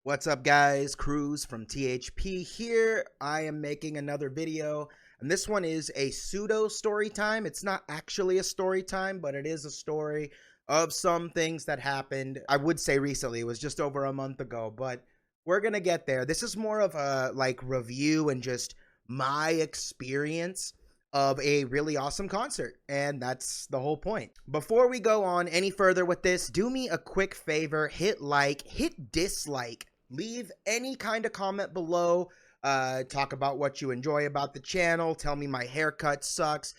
What's up, guys? Cruz from THP here. I am making another video, and this one is a pseudo story time. It's not actually a story time, but it is a story of some things that happened. I would say recently. It was just over a month ago, but we're gonna get there. This is more of a review and just my experience of a really awesome concert, and that's the whole point. Before we go on any further with this, do me a quick favor: hit like, hit dislike, leave any kind of comment below. Talk about what you enjoy about the channel, tell me my haircut sucks,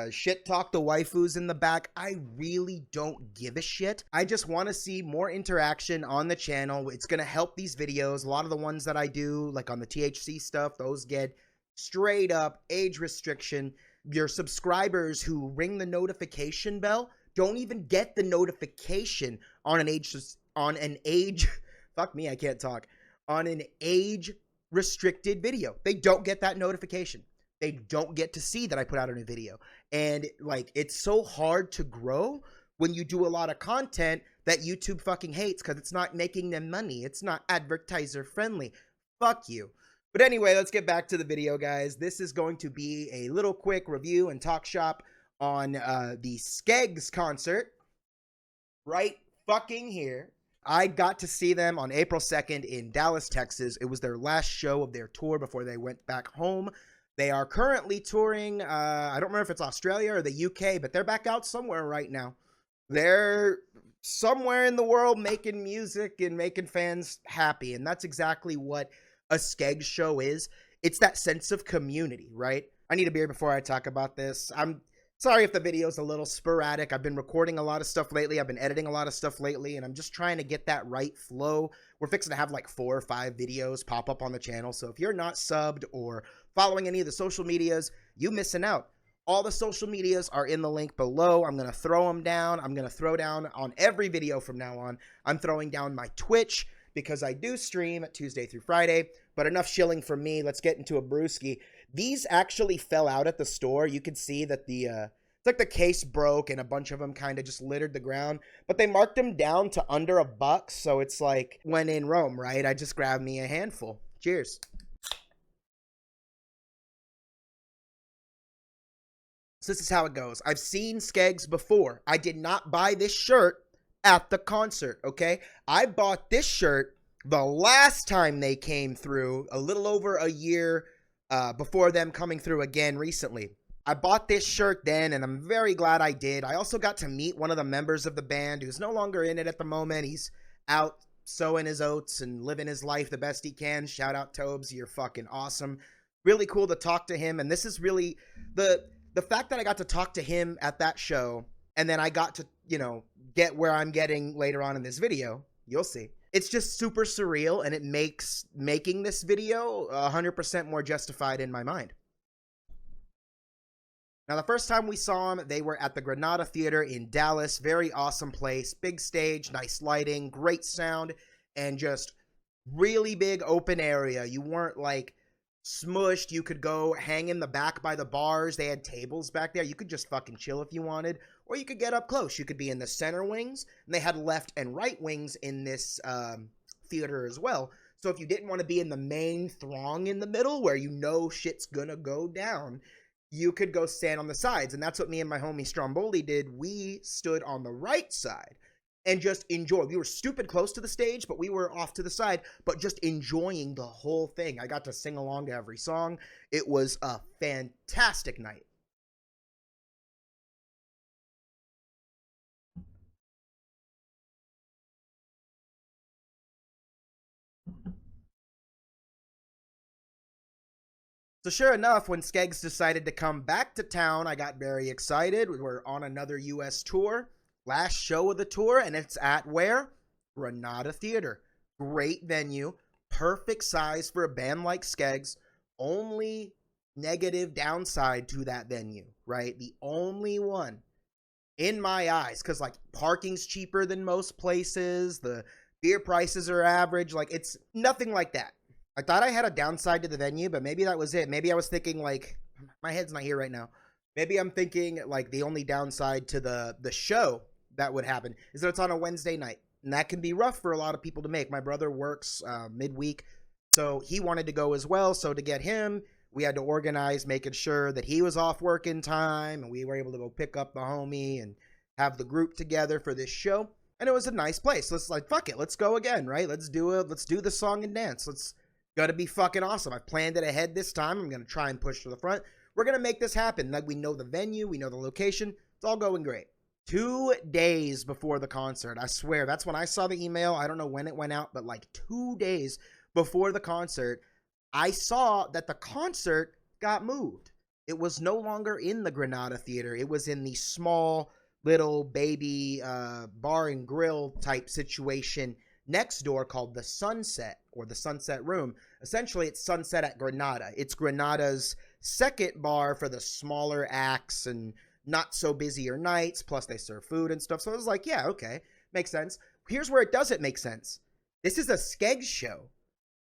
shit talk the waifus in the back. I really don't give a shit. I just want to see more interaction on the channel. It's gonna help these videos. A lot of the ones that I do, like on the THC stuff, those get straight up age restriction. Your subscribers who ring the notification bell don't even get the notification on an age fuck me, I can't talk, on an age restricted video. They don't get that notification. They don't get to see that I put out a new video. And like, it's so hard to grow when you do a lot of content that YouTube fucking hates because it's not making them money. It's not advertiser friendly. Fuck you. But anyway, let's get back to the video, guys. This is going to be a little quick review and talk shop on the Skeggs concert right fucking here. I got to see them on April 2nd in Dallas, Texas. It was their last show of their tour before they went back home. They are currently touring, I don't remember if it's Australia or the UK, but they're back out somewhere right now. They're somewhere in the world making music and making fans happy, and that's exactly what a Skeggs show is. It's that sense of community, right? I need a beer before I talk about this. I'm sorry if the video's a little sporadic. I've been recording a lot of stuff lately. I've been editing a lot of stuff lately, and I'm just trying to get that right flow. We're fixing to have like 4 or 5 videos pop up on the channel, so if you're not subbed or following any of the social medias, you missing out. All the social medias are in the link below. I'm going to throw them down. I'm going to throw down on every video from now on. I'm throwing down my Twitch, because I do stream Tuesday through Friday, but enough shilling for me. Let's get into a brewski. These actually fell out at the store. You can see that it's like the case broke and a bunch of them kind of just littered the ground, but they marked them down to under $1, so it's like when in Rome, right? I just grabbed me a handful. Cheers. So this is how it goes. I've seen Skeggs before. I did not buy this shirt at the concert, okay? I bought this shirt the last time they came through, a little over a year before them coming through again recently. I bought this shirt then, and I'm very glad I did. I also got to meet one of the members of the band who's no longer in it at the moment. He's out sowing his oats and living his life the best he can. Shout out Tobes, you're fucking awesome. Really cool to talk to him, and this is really the fact that I got to talk to him at that show, and then I got to, you know, get where I'm getting later on in this video. You'll see. It's just super surreal, and it makes making this video 100% more justified in my mind. Now, the first time we saw them, they were at the Granada Theater in Dallas. Very awesome place. Big stage, nice lighting, great sound, and just really big open area. You weren't like smushed. You could go hang in the back by the bars. They had tables back there. You could just fucking chill if you wanted, or you could get up close. You could be in the center wings, and they had left and right wings in this theater as well. So if you didn't want to be in the main throng in the middle where you know shit's gonna go down, you could go stand on the sides. And that's what me and my homie Stromboli did. We stood on the right side and just enjoyed. We were stupid close to the stage, but we were off to the side, but just enjoying the whole thing. I got to sing along to every song. It was a fantastic night. So sure enough, when Skeggs decided to come back to town, I got very excited. We were on another US tour. Last show of the tour, and it's at where? Granada Theater. Great venue, perfect size for a band like Skeggs. Only negative downside to that venue, right? The only one in my eyes, because like parking's cheaper than most places, the beer prices are average, like it's nothing like that. I thought I had a downside to the venue, but maybe that was it. Maybe I was thinking like, my head's not here right now. Maybe I'm thinking like the only downside to the show that would happen is that it's on a Wednesday night. And that can be rough for a lot of people to make. My brother works midweek, so he wanted to go as well. So to get him, we had to organize making sure that he was off work in time, and we were able to go pick up the homie and have the group together for this show. And it was a nice place. Let's like, fuck it, let's go again, right? Let's do the song and dance. Let's gotta be fucking awesome. I've planned it ahead this time. I'm gonna try and push to the front. We're gonna make this happen. Like, we know the venue, we know the location. It's all going great. 2 days before the concert, I swear, that's when I saw the email. I don't know when it went out, but like 2 days before the concert, I saw that the concert got moved. It was no longer in the Granada Theater. It was in the small little baby bar and grill type situation next door called the Sunset, or the Sunset Room. Essentially, it's Sunset at Granada. It's Granada's second bar for the smaller acts and not so busier nights, plus they serve food and stuff. So I was like, yeah, okay, makes sense. Here's where it doesn't make sense. This is a Skeggs show.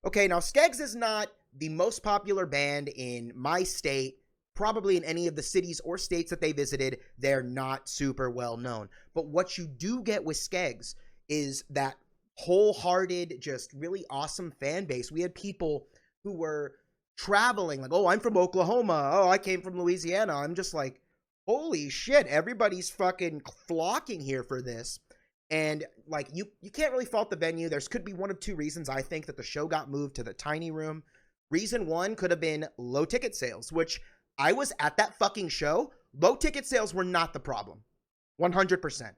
Okay, now Skeggs is not the most popular band in my state, probably in any of the cities or states that they visited. They're not super well known. But what you do get with Skeggs is that wholehearted, just really awesome fan base. We had people who were traveling, like, oh, I'm from Oklahoma. Oh, I came from Louisiana. I'm just like, holy shit, everybody's fucking flocking here for this. And like, you can't really fault the venue. There's could be one of two reasons, I think, that the show got moved to the tiny room. Reason one could have been low ticket sales, which I was at that fucking show. Low ticket sales were not the problem. 100%.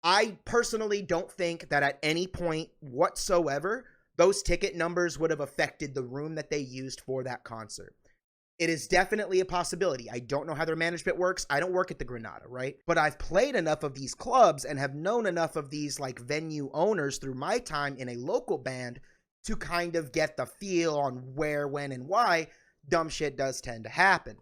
I personally don't think that at any point whatsoever, those ticket numbers would have affected the room that they used for that concert. It is definitely a possibility. I don't know how their management works. I don't work at the Granada, right? But I've played enough of these clubs and have known enough of these like venue owners through my time in a local band to kind of get the feel on where, when, and why dumb shit does tend to happen.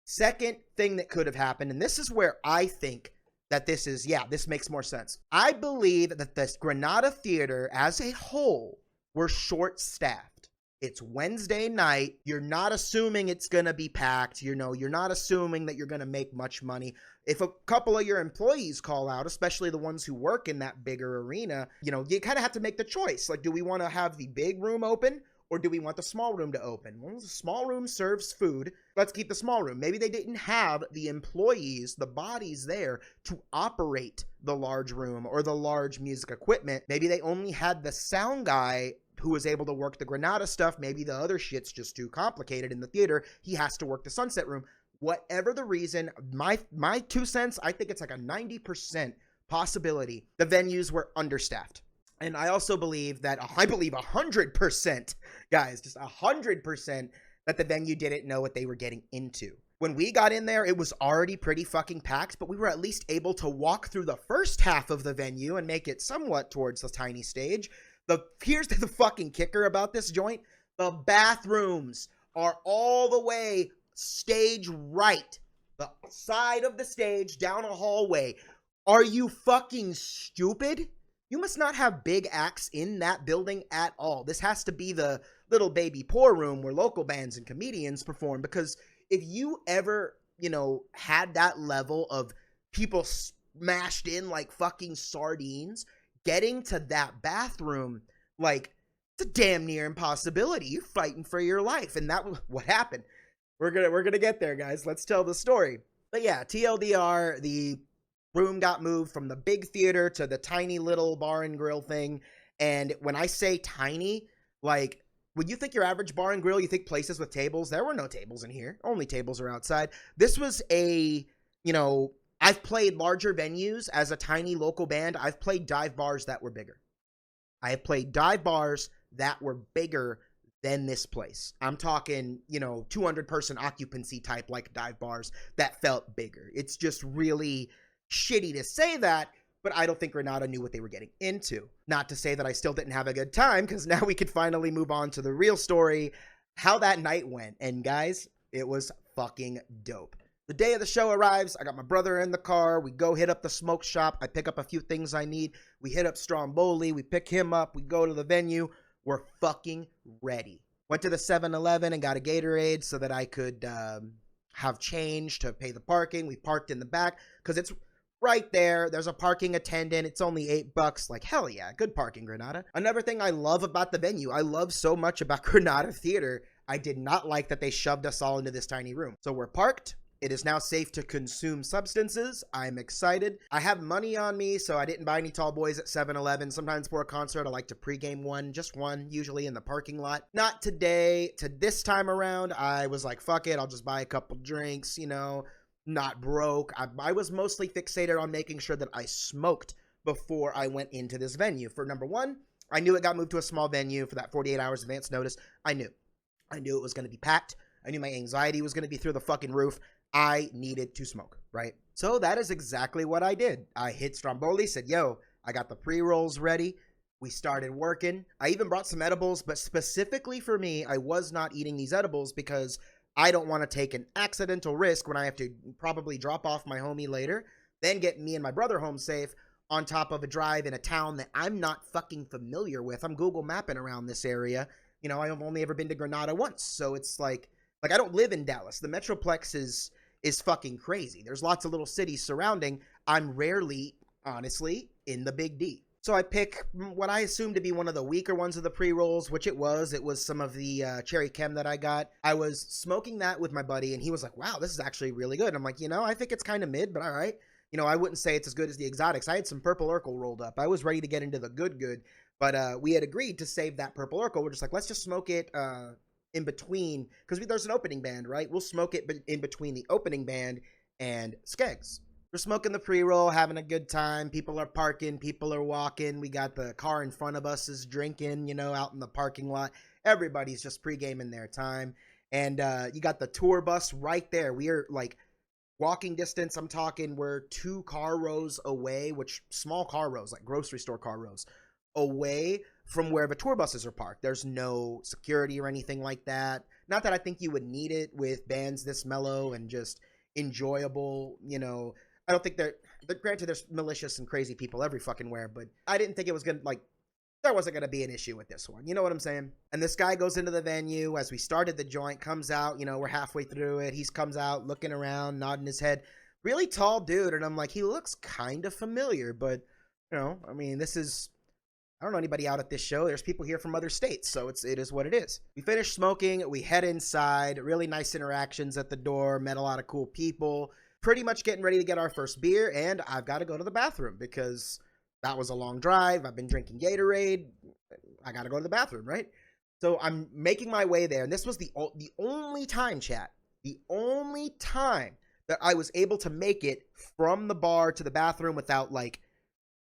Second thing that could have happened, and this is where I think that this is, yeah, this makes more sense. I believe that this Granada Theater as a whole were short-staffed. It's Wednesday night. You're not assuming it's going to be packed. You know, you're not assuming that you're going to make much money. If a couple of your employees call out, especially the ones who work in that bigger arena, you know, you kind of have to make the choice. Like, do we want to have the big room open or do we want the small room to open? Well, the small room serves food. Let's keep the small room. Maybe they didn't have the employees, the bodies there to operate the large room or the large music equipment. Maybe they only had the sound guy who was able to work the Granada stuff. Maybe the other shit's just too complicated in the theater. He has to work the Sunset Room. Whatever the reason, my 2 cents, I think it's like a 90% possibility the venues were understaffed. And I also believe that, I believe 100%, guys, just 100% that the venue didn't know what they were getting into. When we got in there, it was already pretty fucking packed, but we were at least able to walk through the first half of the venue and make it somewhat towards the tiny stage. Here's the fucking kicker about this joint. The bathrooms are all the way stage right. The side of the stage down a hallway. Are you fucking stupid? You must not have big acts in that building at all. This has to be the little baby pour room where local bands and comedians perform, because if you ever, you know, had that level of people smashed in like fucking sardines, getting to that bathroom, like, it's a damn near impossibility. You're fighting for your life. And that was what happened. We're gonna get there, guys. Let's tell the story. But yeah, TLDR, the room got moved from the big theater to the tiny little bar and grill thing. And when I say tiny, like, when you think your average bar and grill, you think places with tables. There were no tables in here. Only tables are outside. This was a, you know, I've played larger venues as a tiny local band. I've played dive bars that were bigger. I have played dive bars that were bigger than this place. I'm talking, you know, 200-person occupancy type like dive bars that felt bigger. It's just really shitty to say that, but I don't think Granada knew what they were getting into. Not to say that I still didn't have a good time, because now we could finally move on to the real story, how that night went. And guys, it was fucking dope. The day of the show arrives. I got my brother in the car. We go hit up the smoke shop. I pick up a few things I need. We hit up Stromboli. We pick him up. We go to the venue. We're fucking ready. Went to the 7-Eleven and got a Gatorade so that I could have change to pay the parking. We parked in the back because it's right there. There's a parking attendant. It's only $8. Like, hell yeah, good parking, Granada. Another thing I love about the venue, I love so much about Granada Theater, I did not like that they shoved us all into this tiny room. So we're parked. It is now safe to consume substances. I'm excited. I have money on me, so I didn't buy any tall boys at 7-Eleven. Sometimes for a concert, I like to pregame one, just one, usually in the parking lot. Not today. To this time around, I was like, fuck it, I'll just buy a couple drinks, you know, not broke. I was mostly fixated on making sure that I smoked before I went into this venue. For number one, I knew it got moved to a small venue for that 48 hours advance notice. I knew it was going to be packed. I knew my anxiety was going to be through the fucking roof. I needed to smoke, right? So that is exactly what I did. I hit Stromboli, said, yo, I got the pre-rolls ready. We started working. I even brought some edibles, but specifically for me, I was not eating these edibles because I don't want to take an accidental risk when I have to probably drop off my homie later, then get me and my brother home safe on top of a drive in a town that I'm not fucking familiar with. I'm Google mapping around this area. You know, I've only ever been to Granada once, so it's like I don't live in Dallas. The Metroplex is fucking crazy. There's lots of little cities surrounding. I'm rarely, honestly, in the Big D. So I pick what I assume to be one of the weaker ones of the pre-rolls, which it was. It was some of the Cherry Chem that I got. I was smoking that with my buddy, and he was like, wow, this is actually really good. I'm like, you know, I think it's kind of mid, but all right. You know, I wouldn't say it's as good as the exotics. I had some Purple Urkel rolled up. I was ready to get into the good, but we had agreed to save that Purple Urkel. We're just like, let's just smoke it in between, because there's an opening band, right? We'll smoke it in between the opening band and Skeggs. We're smoking the pre-roll, having a good time. People are parking, people are walking. We got the car in front of us is drinking, you know, out in the parking lot. Everybody's just pre-gaming their time. And you got the tour bus right there. We are like walking distance. I'm talking, we're 2 car rows away, which small car rows, like grocery store car rows, away from where the tour buses are parked. There's no security or anything like that. Not that I think you would need it with bands this mellow and just enjoyable, you know. I don't think granted, there's malicious and crazy people every fucking where, but I didn't think it was gonna, like, there wasn't gonna be an issue with this one. You know what I'm saying? And this guy goes into the venue as we started the joint, comes out, you know, we're halfway through it. He comes out looking around, nodding his head. Really tall dude, and I'm like, he looks kind of familiar, but, you know, I mean, this is, I don't know anybody out at this show. There's people here from other states, so it is what it is. We finish smoking. We head inside. Really nice interactions at the door. Met a lot of cool people. Pretty much getting ready to get our first beer, and I've got to go to the bathroom because that was a long drive. I've been drinking Gatorade. I got to go to the bathroom, right? So I'm making my way there, and this was the only time, chat, the only time that I was able to make it from the bar to the bathroom without, like,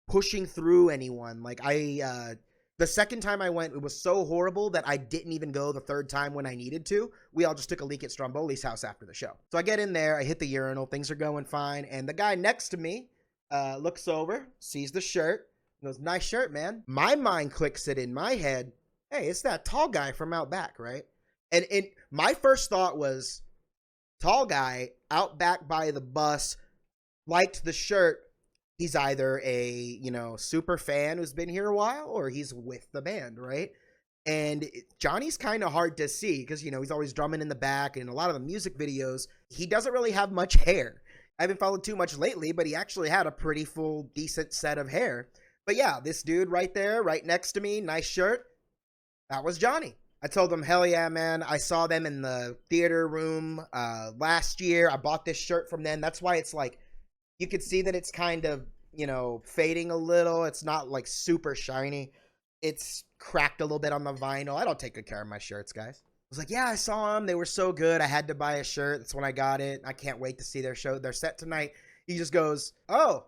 pushing through anyone. Like, the second time I went, it was so horrible that I didn't even go the third time when I needed to. We all just took a leak at Stromboli's house after the show. So I get in there, I hit the urinal, things are going fine, and the guy next to me looks over, sees the shirt, and goes, nice shirt, man. My mind clicks it in my head, hey, it's that tall guy from out back, right? And my first thought was, tall guy, out back by the bus, liked the shirt. He's either a, you know, super fan who's been here a while, or he's with the band, right? And Johnny's kind of hard to see because, you know, he's always drumming in the back, and in a lot of the music videos, he doesn't really have much hair. I haven't followed too much lately, but he actually had a pretty full, decent set of hair. But yeah, this dude right there, right next to me, nice shirt, that was Johnny. I told him, hell yeah, man. I saw them in the theater room last year. I bought this shirt from them. That's why it's like, you could see that it's kind of, you know, fading a little. It's not like super shiny. It's cracked a little bit on the vinyl. I don't take good care of my shirts, guys. I was like, yeah, I saw them. They were so good. I had to buy a shirt. That's when I got it. I can't wait to see their set tonight. He just goes, oh,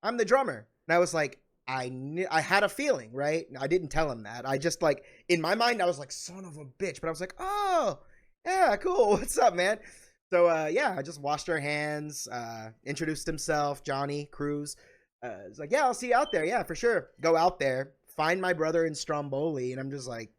I'm the drummer. And I was like, I had a feeling, right? I didn't tell him that. I just, like, in my mind, I was like, son of a bitch. But I was like, oh, yeah, cool. What's up, man? So, yeah, I just washed our hands, introduced himself, Johnny Cruz. It's like, yeah, I'll see you out there. Yeah, for sure. Go out there, find my brother in Stromboli. And I'm just like,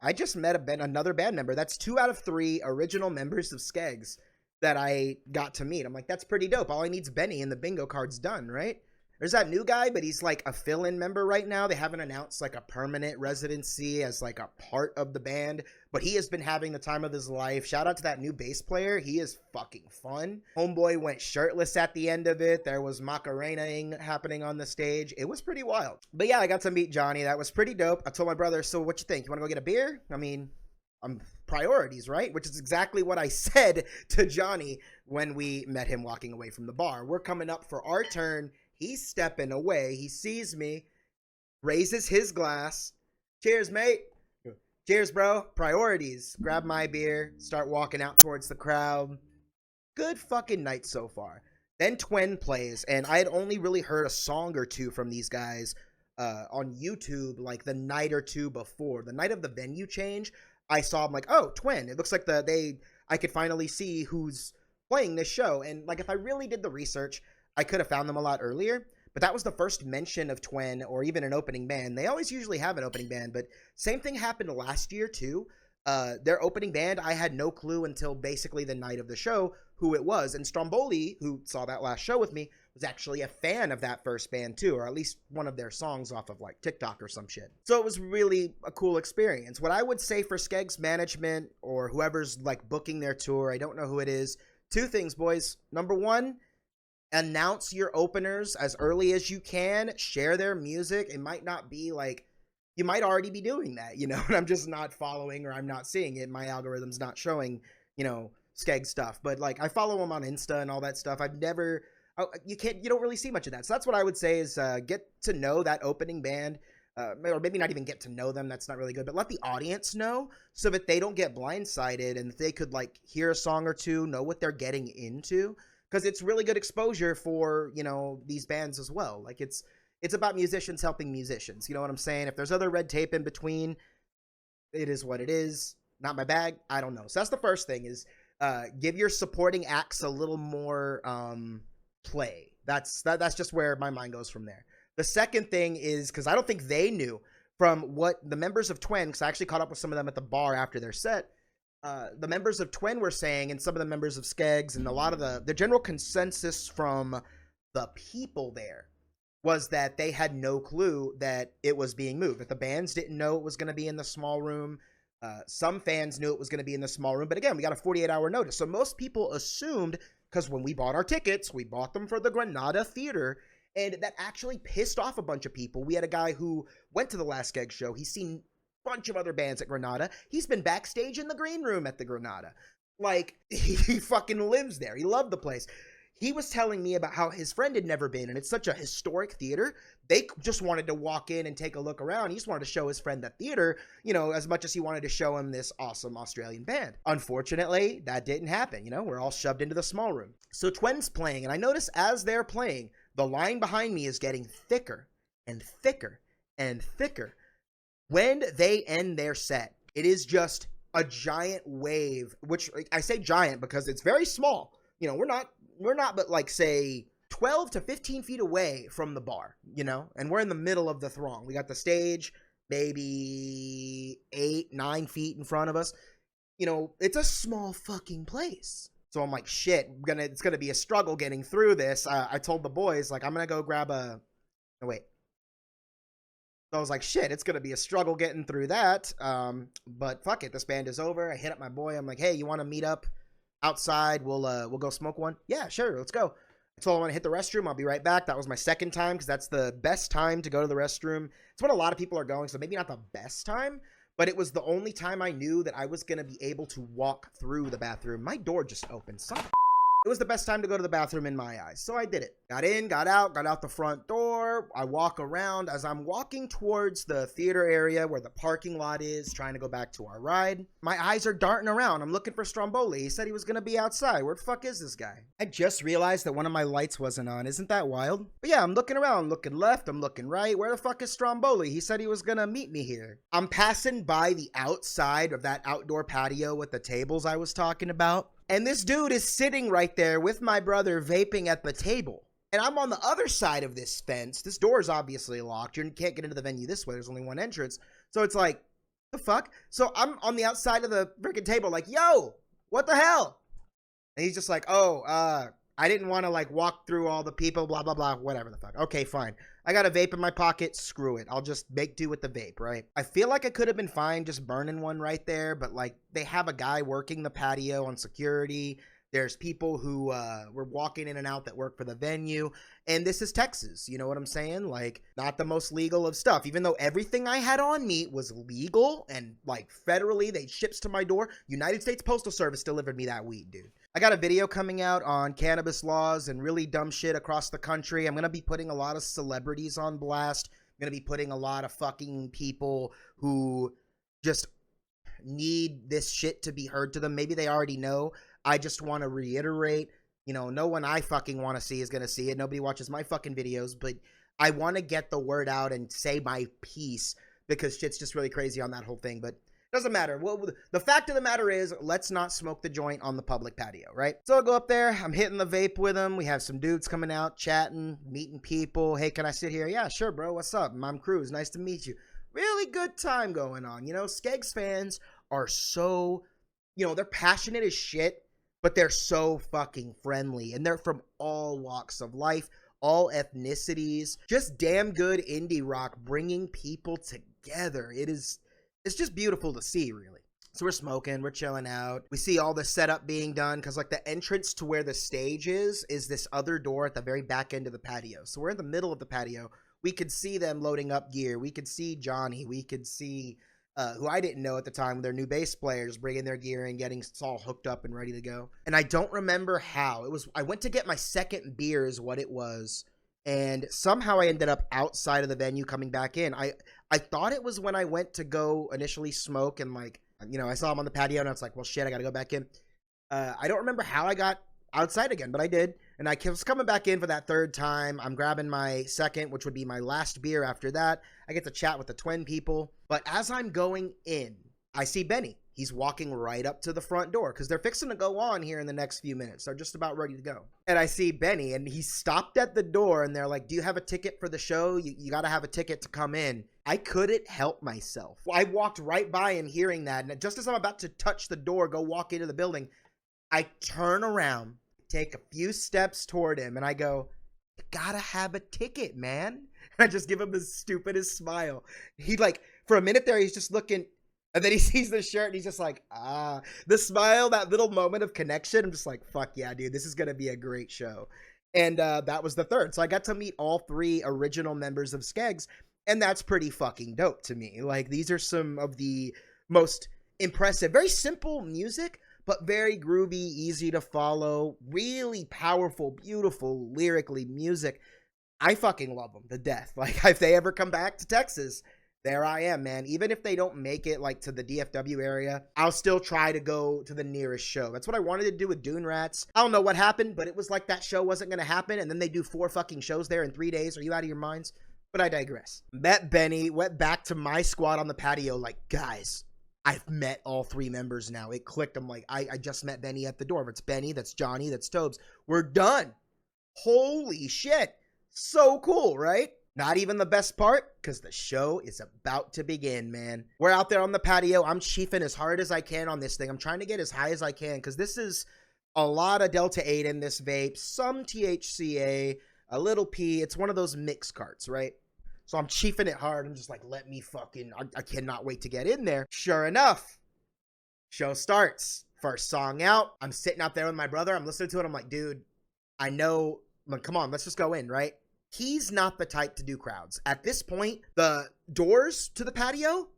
I just met another band member. That's 2 out of 3 original members of Skeggs that I got to meet. I'm like, that's pretty dope. All I need is Benny and the bingo card's done, right? There's that new guy, but he's like a fill-in member right now. They haven't announced like a permanent residency as like a part of the band, but he has been having the time of his life. Shout out to that new bass player. He is fucking fun. Homeboy went shirtless at the end of it. There was Macarena-ing happening on the stage. It was pretty wild. But yeah, I got to meet Johnny. That was pretty dope. I told my brother, so what you think? You want to go get a beer? I mean, priorities, right? Which is exactly what I said to Johnny when we met him walking away from the bar. We're coming up for our turn. He's stepping away. He sees me, raises his glass. Cheers, mate. Cheers, bro. Priorities. Grab my beer, start walking out towards the crowd. Good fucking night so far. Then Twen plays, and I had only really heard a song or two from these guys on YouTube like the night or two before. The night of the venue change, I saw them like, oh, Twen. It looks like I could finally see who's playing this show. And like if I really did the research, I could have found them a lot earlier, but that was the first mention of Twen or even an opening band. They always usually have an opening band, but same thing happened last year too. Their opening band, I had no clue until basically the night of the show who it was. And Stromboli, who saw that last show with me, was actually a fan of that first band too, or at least one of their songs off of like TikTok or some shit. So it was really a cool experience. What I would say for Skeggs management or whoever's like booking their tour, I don't know who it is, two things, boys. Number one, announce your openers as early as you can. Share their music. It might not be like, you might already be doing that, you know, and I'm just not following or I'm not seeing it. My algorithm's not showing, you know, Skeggs stuff. But like, I follow them on Insta and all that stuff. I've never, you don't really see much of that. So that's what I would say is get to know that opening band. Or maybe not even get to know them. That's not really good. But let the audience know so that they don't get blindsided and they could like hear a song or two, know what they're getting into. Because it's really good exposure for, you know, these bands as well. Like, it's about musicians helping musicians. You know what I'm saying? If there's other red tape in between, it is what it is. Not my bag. I don't know. So that's the first thing is give your supporting acts a little more play. That's just where my mind goes from there. The second thing is, because I don't think they knew from what the members of Twen, because I actually caught up with some of them at the bar after their set, the members of Twen were saying, and some of the members of Skeggs, and a lot of the general consensus from the people there was that they had no clue that it was being moved, that the bands didn't know it was going to be in the small room. Some fans knew it was going to be in the small room, but again, we got a 48-hour notice. So most people assumed, because when we bought our tickets, we bought them for the Granada Theater, and that actually pissed off a bunch of people. We had a guy who went to the last Skeggs show. He's seen bunch of other bands at Granada. He's been backstage in the green room at the Granada. Like, he fucking lives there. He loved the place. He was telling me about how his friend had never been, and it's such a historic theater. They just wanted to walk in and take a look around. He just wanted to show his friend the theater, you know, as much as he wanted to show him this awesome Australian band. Unfortunately, that didn't happen. You know, we're all shoved into the small room. So Twen's playing, and I notice as they're playing, the line behind me is getting thicker and thicker and thicker. When they end their set, it is just a giant wave, which I say giant because it's very small. You know, we're not but like say 12 to 15 feet away from the bar, you know, and we're in the middle of the throng. We got the stage maybe 8-9 feet in front of us. You know, it's a small fucking place. So I'm like, shit, it's gonna be a struggle getting through this. I told the boys, like, I'm gonna go grab a, no, wait. So I was like, shit, it's going to be a struggle getting through that. But fuck it. This band is over. I hit up my boy. I'm like, hey, you want to meet up outside? We'll go smoke one. Yeah, sure. Let's go. I told him I want to hit the restroom. I'll be right back. That was my second time because that's the best time to go to the restroom. It's when a lot of people are going. So maybe not the best time, but it was the only time I knew that I was going to be able to walk through the bathroom. My door just opened. It was the best time to go to the bathroom in my eyes. So I did it. Got in, got out the front door. I walk around. As I'm walking towards the theater area where the parking lot is, trying to go back to our ride, my eyes are darting around. I'm looking for Stromboli. He said he was going to be outside. Where the fuck is this guy? I just realized that one of my lights wasn't on. Isn't that wild? But yeah, I'm looking around. I'm looking left. I'm looking right. Where the fuck is Stromboli? He said he was going to meet me here. I'm passing by the outside of that outdoor patio with the tables I was talking about. And this dude is sitting right there with my brother vaping at the table. And I'm on the other side of this fence. This door is obviously locked. You can't get into the venue this way. There's only one entrance. So it's like, the fuck? So I'm on the outside of the freaking table like, yo, what the hell? And he's just like, oh, I didn't want to like walk through all the people, blah, blah, blah, whatever the fuck. Okay, fine. I got a vape in my pocket. Screw it. I'll just make do with the vape, right? I feel like I could have been fine just burning one right there, but like they have a guy working the patio on security. There's people who were walking in and out that work for the venue. And this is Texas. You know what I'm saying? Like, not the most legal of stuff. Even though everything I had on me was legal and, like, federally, they ships to my door. United States Postal Service delivered me that weed, dude. I got a video coming out on cannabis laws and really dumb shit across the country. I'm going to be putting a lot of celebrities on blast. I'm going to be putting a lot of fucking people who just need this shit to be heard to them. Maybe they already know. I just want to reiterate, you know, no one I fucking want to see is going to see it. Nobody watches my fucking videos, but I want to get the word out and say my piece because shit's just really crazy on that whole thing. But it doesn't matter. Well, the fact of the matter is, let's not smoke the joint on the public patio, right? So I'll go up there. I'm hitting the vape with them. We have some dudes coming out, chatting, meeting people. Hey, can I sit here? Yeah, sure, bro. What's up? I'm Cruz. Nice to meet you. Really good time going on. You know, Skeggs fans are so, you know, they're passionate as shit. But they're so fucking friendly, and they're from all walks of life, all ethnicities. Just damn good indie rock bringing people together. It's just beautiful to see, really. So we're smoking, we're chilling out. We see all the setup being done because, like, the entrance to where the stage is this other door at the very back end of the patio. So we're in the middle of the patio. We could see them loading up gear. We could see Johnny. We could see who I didn't know at the time, their new bass players bringing their gear and getting all hooked up and ready to go. And I don't remember how. I went to get my second beer is what it was. And somehow I ended up outside of the venue coming back in. I thought it was when I went to go initially smoke and, like, you know, I saw him on the patio and I was like, well, shit, I got to go back in. I don't remember how I got outside again, but I did. And I was coming back in for that third time. I'm grabbing my second, which would be my last beer after that. I get to chat with the twin people. But as I'm going in, I see Benny. He's walking right up to the front door because they're fixing to go on here in the next few minutes. They're just about ready to go. And I see Benny, and he stopped at the door, and they're like, do you have a ticket for the show? You got to have a ticket to come in. I couldn't help myself. I walked right by him hearing that, and just as I'm about to touch the door, go walk into the building, I turn around, take a few steps toward him, and I go, you gotta have a ticket, man. And I just give him the stupidest smile. He, like, for a minute there, he's just looking, and then he sees the shirt, and he's just like, the smile, that little moment of connection. I'm just like, fuck yeah, dude, this is gonna be a great show. And that was the third. So I got to meet all three original members of Skeggs, and that's pretty fucking dope to me. Like, these are some of the most impressive, very simple music, but very groovy, easy to follow, really powerful, beautiful, lyrically music. I fucking love them to death. Like, if they ever come back to Texas, there I am, man. Even if they don't make it, like, to the DFW area, I'll still try to go to the nearest show. That's what I wanted to do with Dune Rats. I don't know what happened, but it was like that show wasn't going to happen, and then they do 4 fucking shows there in 3 days. Are you out of your minds? But I digress. Met Benny, went back to my squad on the patio, like, guys, I've met all 3 members now. It clicked. I'm like, I just met Benny at the door. If it's Benny, that's Johnny, that's Tobes. We're done. Holy shit. So cool, right? Not even the best part, because the show is about to begin, man. We're out there on the patio. I'm chiefing as hard as I can on this thing. I'm trying to get as high as I can, because this is a lot of Delta 8 in this vape, some THCA, a little P. It's one of those mix carts, right? So I'm chiefing it hard. I'm just like, let me fucking, I cannot wait to get in there. Sure enough, show starts. First song out. I'm sitting out there with my brother. I'm listening to it. I'm like, dude, I know, like, come on, let's just go in, right? He's not the type to do crowds. At this point, the doors to the patio,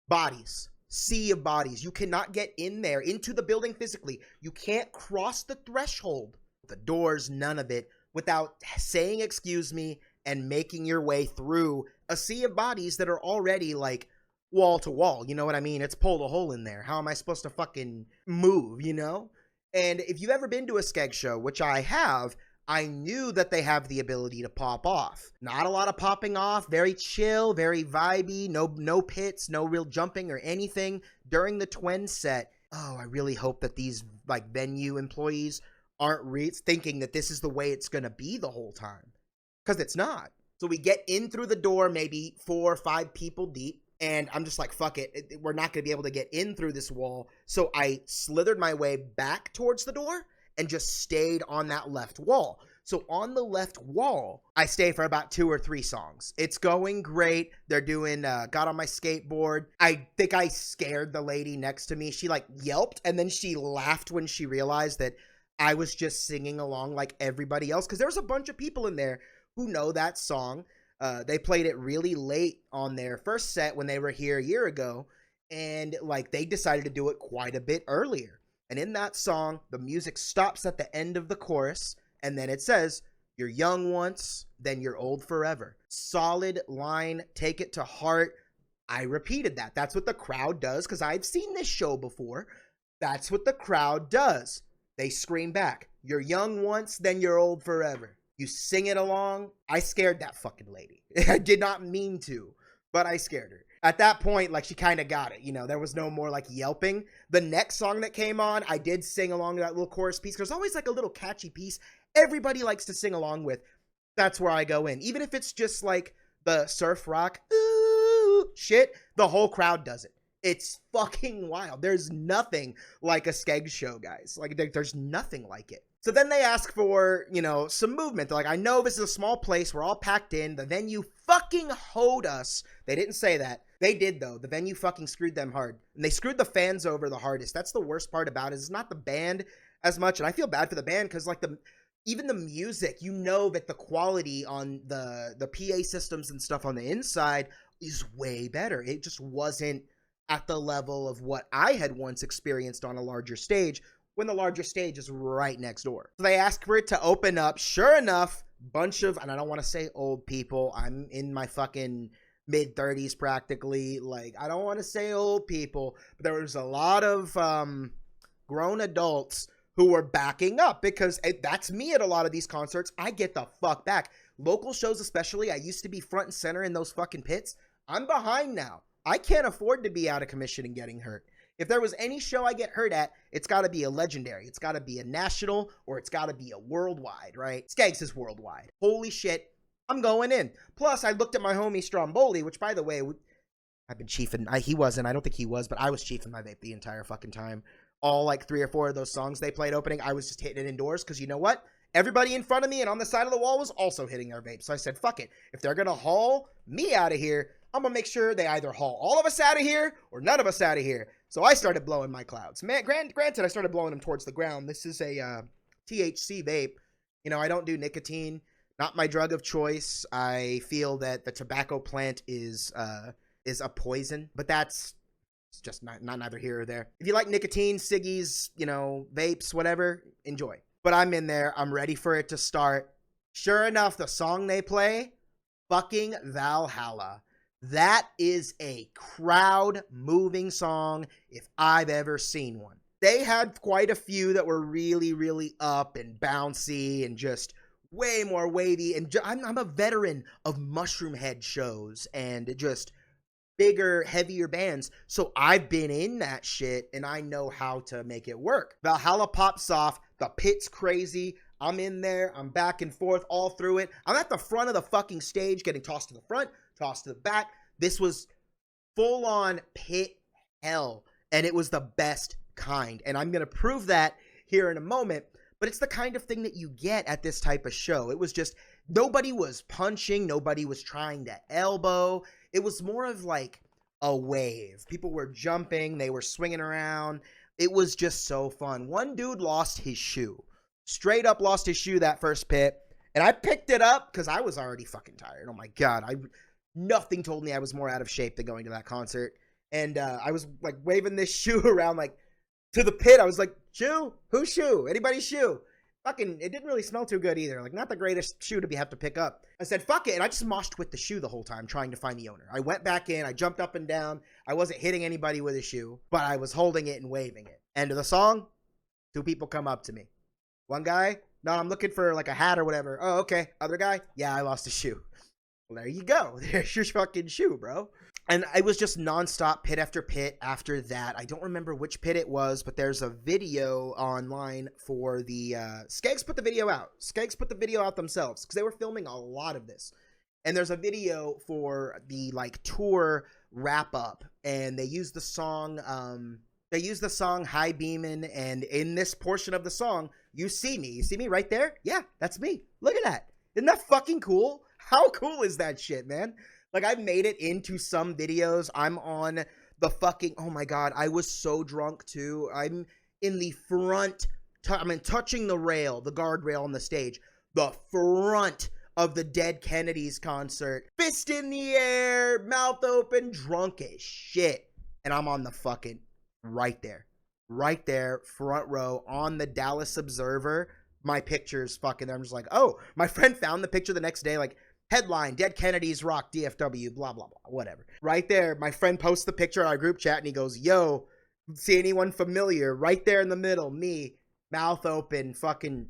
bodies, sea of bodies. You cannot get in there, into the building physically. You can't cross the threshold. The doors, none of it, without saying excuse me and making your way through a sea of bodies that are already, like, wall to wall. You know what I mean? It's pulled a hole in there. How am I supposed to fucking move, you know? And if you've ever been to a Skeggs show, which I have, I knew that they have the ability to pop off. Not a lot of popping off, very chill, very vibey, no pits, no real jumping or anything during the twin set. Oh, I really hope that these, like, venue employees aren't thinking that this is the way it's gonna be the whole time. Because it's not. So we get in through the door, maybe 4 or 5 people deep, and I'm just like, fuck it. We're not gonna be able to get in through this wall. So I slithered my way back towards the door, and just stayed on that left wall. So on the left wall, I stayed for about 2 or 3 songs. It's going great. They're doing Got on My Skateboard. I think I scared the lady next to me. She like yelped, and then she laughed when she realized that I was just singing along like everybody else, because there was a bunch of people in there who know that song. They played it really late on their first set when they were here a year ago, and like they decided to do it quite a bit earlier. And in that song, the music stops at the end of the chorus, and then it says, "You're young once, then you're old forever." Solid line, take it to heart. I repeated that. That's what the crowd does, because I've seen this show before. That's what the crowd does. They scream back, "You're young once, then you're old forever." You sing it along. I scared that fucking lady. I did not mean to, but I scared her. At that point, like, she kind of got it. You know, there was no more like yelping. The next song that came on, I did sing along to that little chorus piece. There's always like a little catchy piece everybody likes to sing along with. That's where I go in. Even if it's just like the surf rock, ooh, shit, the whole crowd does it. It's fucking wild. There's nothing like a Skeggs show, guys. Like, there's nothing like it. So then they ask for, you know, some movement. They're like, I know this is a small place. We're all packed in. The venue fucking hoed us. They didn't say that. They did, though. The venue fucking screwed them hard. And they screwed the fans over the hardest. That's the worst part about it. It's not the band as much. And I feel bad for the band because, like, even the music, you know that the quality on the PA systems and stuff on the inside is way better. It just wasn't at the level of what I had once experienced on a larger stage, when the larger stage is right next door. So they asked for it to open up. Sure enough, bunch of, and I don't want to say old people, I'm in my fucking mid-30s practically, like, I don't want to say old people, but there was a lot of grown adults who were backing up, because that's me at a lot of these concerts. I get the fuck back. Local shows especially, I used to be front and center in those fucking pits. I'm behind now. I can't afford to be out of commission and getting hurt. If there was any show I get hurt at, it's got to be a legendary. It's got to be a national, or it's got to be a worldwide, right? Skeggs is worldwide. Holy shit, I'm going in. Plus, I looked at my homie Stromboli, which, by the way, I've been chiefing. He wasn't. I don't think he was, but I was chiefing my vape the entire fucking time. All like 3 or 4 of those songs they played opening, I was just hitting it indoors, because you know what? Everybody in front of me and on the side of the wall was also hitting their vape. So I said, fuck it. If they're going to haul me out of here, I'm going to make sure they either haul all of us out of here or none of us out of here. So I started blowing my clouds. Man, granted, I started blowing them towards the ground. This is a THC vape. You know, I don't do nicotine. Not my drug of choice. I feel that the tobacco plant is a poison, but that's just not neither here or there. If you like nicotine, ciggies, you know, vapes, whatever, enjoy. But I'm in there. I'm ready for it to start. Sure enough, the song they play, fucking Valhalla. That is a crowd-moving song if I've ever seen one. They had quite a few that were really, really up and bouncy and just way more wavy. And I'm a veteran of Mushroom Head shows and just bigger, heavier bands. So I've been in that shit and I know how to make it work. Valhalla pops off. The pit's crazy. I'm in there. I'm back and forth all through it. I'm at the front of the fucking stage getting tossed to the front, tossed to the back. This was full on pit hell, and it was the best kind. And I'm going to prove that here in a moment, but it's the kind of thing that you get at this type of show. It was just, nobody was punching. Nobody was trying to elbow. It was more of like a wave. People were jumping. They were swinging around. It was just so fun. One dude lost his shoe. Straight up lost his shoe that first pit. And I picked it up because I was already fucking tired. Oh my God. Nothing told me I was more out of shape than going to that concert. And I was like waving this shoe around like to the pit. I was like, shoe? Whose shoe? Anybody's shoe? Fucking, it didn't really smell too good either. Like, not the greatest shoe to have to pick up. I said, fuck it. And I just moshed with the shoe the whole time trying to find the owner. I went back in. I jumped up and down. I wasn't hitting anybody with a shoe, but I was holding it and waving it. End of the song. 2 people come up to me. One guy, no, I'm looking for like a hat or whatever. Oh, okay. Other guy, yeah, I lost a shoe. Well, there you go. There's your fucking shoe, bro. And I was just nonstop pit after pit after that. I don't remember which pit it was, but there's a video online for the Skeggs put the video out. Skeggs put the video out themselves because they were filming a lot of this. And there's a video for the like tour wrap up, and they used the song They use the song High Beamin', and in this portion of the song, you see me. You see me right there? Yeah, that's me. Look at that. Isn't that fucking cool? How cool is that shit, man? Like, I've made it into some videos. I'm on the fucking, oh my God, I was so drunk too. I'm in the front, touching the rail, the guardrail on the stage, the front of the Dead Kennedys concert. Fist in the air, mouth open, drunk as shit. And I'm on the fucking, right there, front row on the Dallas Observer. My picture's fucking, I'm just like, oh, my friend found the picture the next day, like, headline, Dead Kennedys rock DFW, blah, blah, blah, whatever. Right there, my friend posts the picture on our group chat, and he goes, yo, see anyone familiar? Right there in the middle, me, mouth open, fucking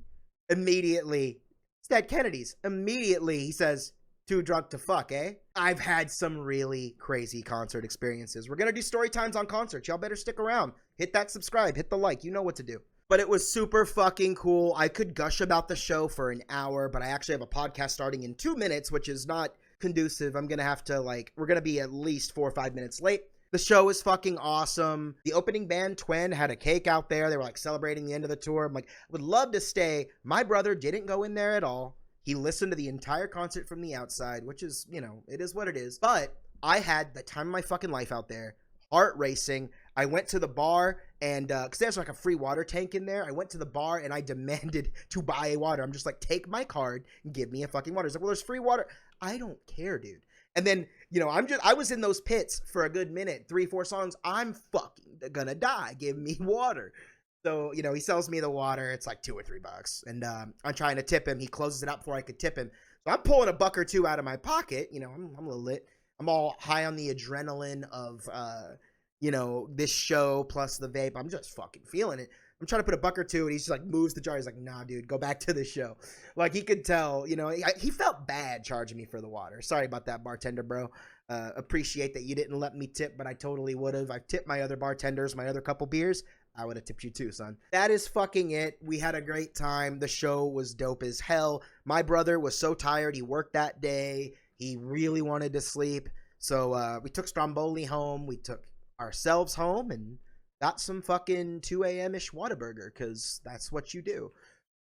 immediately. It's Dead Kennedys. Immediately, he says, too drunk to fuck, eh? I've had some really crazy concert experiences. We're gonna do story times on concerts. Y'all better stick around. Hit that subscribe, hit the like, you know what to do. But it was super fucking cool. I could gush about the show for an hour, but I actually have a podcast starting in 2 minutes, which is not conducive. I'm going to have to, like, we're going to be at least 4 or 5 minutes late. The show is fucking awesome. The opening band, Twin, had a cake out there. They were, like, celebrating the end of the tour. I'm like, I would love to stay. My brother didn't go in there at all. He listened to the entire concert from the outside, which is, you know, it is what it is. But I had the time of my fucking life out there. Heart racing. I went to the bar, and because there's like a free water tank in there, I went to the bar and I demanded to buy a water. I'm just like, take my card and give me a fucking water. He's like, well, there's free water. I don't care, dude. And then, you know, I was in those pits for a good minute, 3-4 songs. I'm fucking gonna die. Give me water. So, you know, he sells me the water. It's like $2 or $3. And I'm trying to tip him. He closes it up before I could tip him. So I'm pulling $1 or $2 out of my pocket. You know, I'm a little lit. I'm all high on the adrenaline of, you know, this show plus the vape. I'm just fucking feeling it. I'm trying to put $1 or $2, and he's just like moves the jar. He's like, nah, dude, go back to the show. Like, he could tell, you know, he felt bad charging me for the water. Sorry about that, bartender, bro. Appreciate that you didn't let me tip, but I totally would have. I've tipped my other bartenders, my other couple beers. I would have tipped you too, son. That is fucking it. We had a great time. The show was dope as hell. My brother was so tired. He worked that day. He really wanted to sleep. So we took Stromboli home. We took ourselves home and got some fucking 2 a.m.-ish Whataburger, because that's what you do.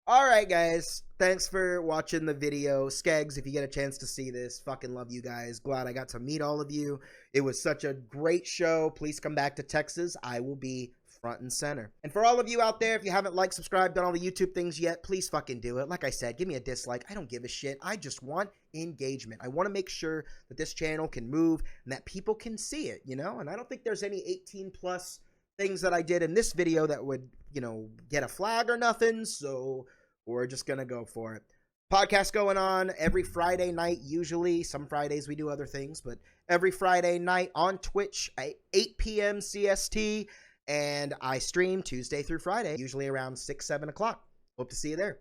All right, guys. Thanks for watching the video. Skeggs, if you get a chance to see this, fucking love you guys. Glad I got to meet all of you. It was such a great show. Please come back to Texas. I will be front and center. And for all of you out there, if you haven't liked, subscribed, done all the YouTube things yet, please fucking do it. Like I said, give me a dislike. I don't give a shit. I just want engagement. I want to make sure that this channel can move and that people can see it, you know? And I don't think there's any 18 plus things that I did in this video that would, you know, get a flag or nothing. So we're just gonna go for it. Podcast going on every Friday night, usually. Some Fridays we do other things, but every Friday night on Twitch at 8 p.m. CST. And I stream Tuesday through Friday, usually around 6, 7 o'clock. Hope to see you there.